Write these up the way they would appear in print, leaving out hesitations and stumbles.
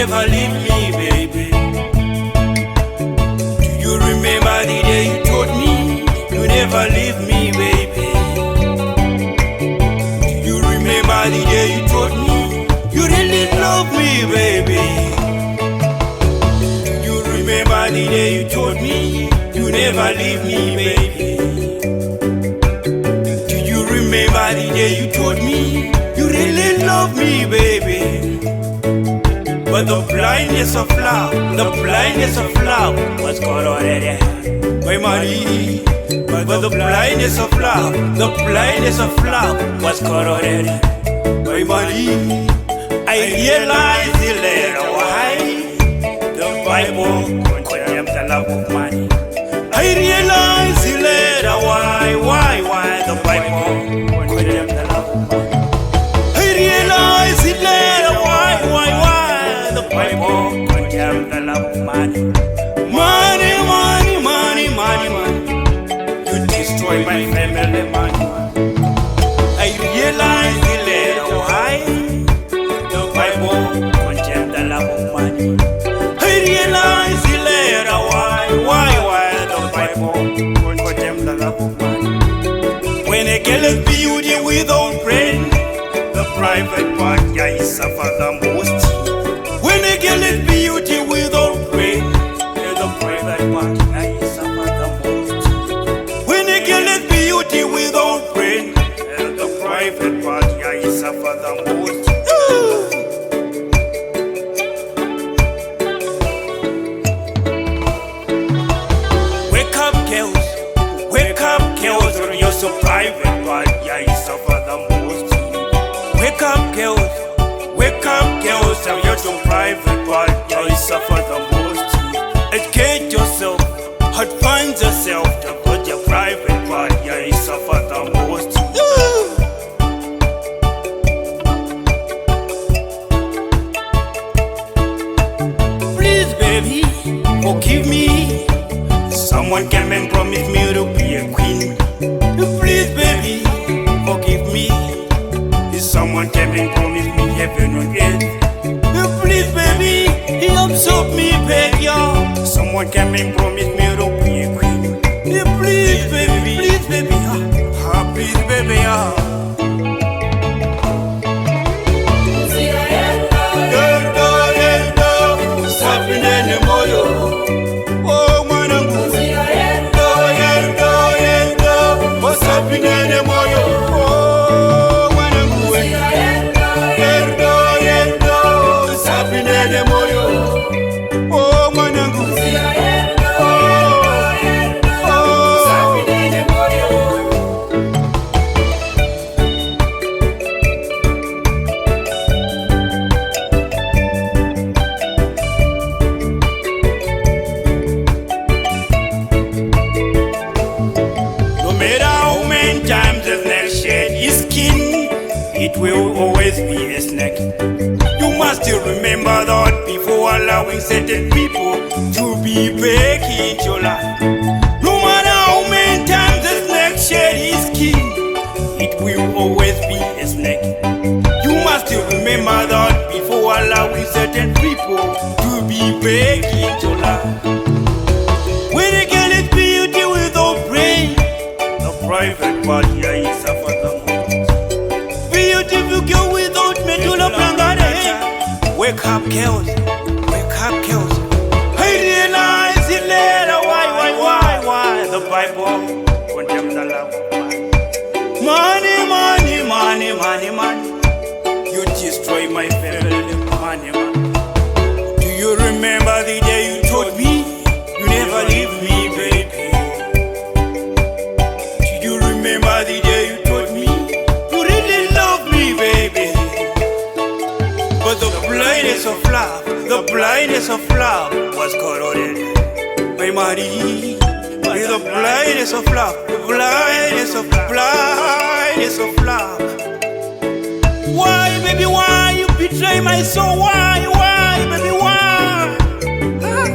Never leave me, baby. Do you remember the day you told me you never leave me, baby? Do you remember the day you told me you really love me, baby? Do you remember the day you told me you never leave me, baby? Do you remember the day you told me you really love me, baby? But the blindness of love was corroded by money. But the blindness of love was corroded by money. I realized the later why the Bible condemns the love of money. I realized the later why the Bible condemns the love of money. I realized the later why the Bible condemns the love of money. Money, money, money, money, money. You destroy my family, money. I realize the later why the Bible condemns the love of money. I realize the later why the Bible condemns the love of money. When a girl is beauty without brain, the private part is suffer the most. When a girl is beauty without brain, the private part suffer the most. When a girl is beauty without brain, the private part suffer the most. Wake up, girls, or you're so private part suffer the most. Wake up, girls, and you're so private part, you suffer the most. Educate yourself, advance yourself, to put your private part, you suffer the most. Please, baby, forgive me. Someone came and promised me to be a queen. Please, baby, forgive me. Someone came and promised me heaven on earth. Please, baby, he absorbed me, baby. Someone came and promised me to be a queen. Please, baby, please, baby, please, baby, it will always be a snake. You must still remember that before allowing certain people to be back in your life. No matter how many times a snake shed his skin, it will always be a snake. You must still remember that before allowing certain people to be back in your life. When a girl is beauty without brain, the private part here is suffer the most. Beautiful girl without medulla oblongata. Wake up, girls. Wake up, girls. I realize it later. Why the Bible condemns the love of money. Money, money, money, money, money. You destroy my family, money, money. Do you remember the day you told me you never leave me, baby? Do you remember the day you told me you really love me, baby? But the blindness of love was corroded by money. The blindness of love, blindness of love. Why, baby, why you betray my soul? Why, baby, why? Huh?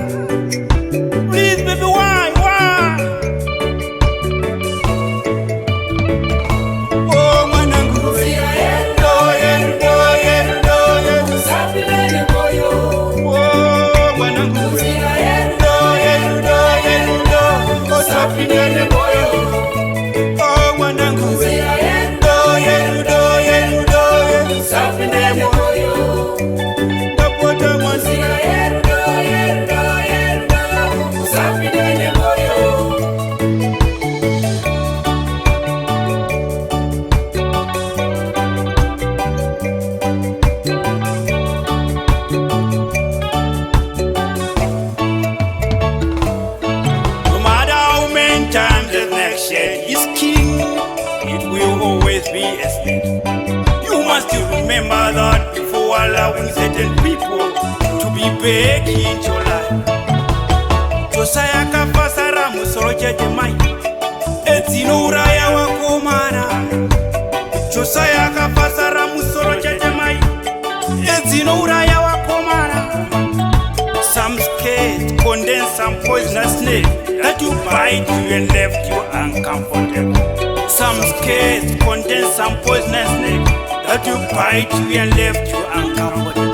Please, baby, why? Oh, mwanangu, yendo, usafiri moyo. Oh, mwanangu, yendo, usafiri moyo. Oh, mwanangu, yendo, usafiri moyo. Ndapota mwanzi, yendo, usafiri moyo. Times the next shed is king, it will always be a snake. You must remember that before allowing certain people to be back in your life. Josiah kafasara musoro jejemai etino uraya wakomana. Josiah kafasara musoro jejemai etino uraya wakomana. Some scared condense some poisonous snake that you bite you and left you uncomfortable. Some scared contain some poisonous snake that you bite you and left you uncomfortable.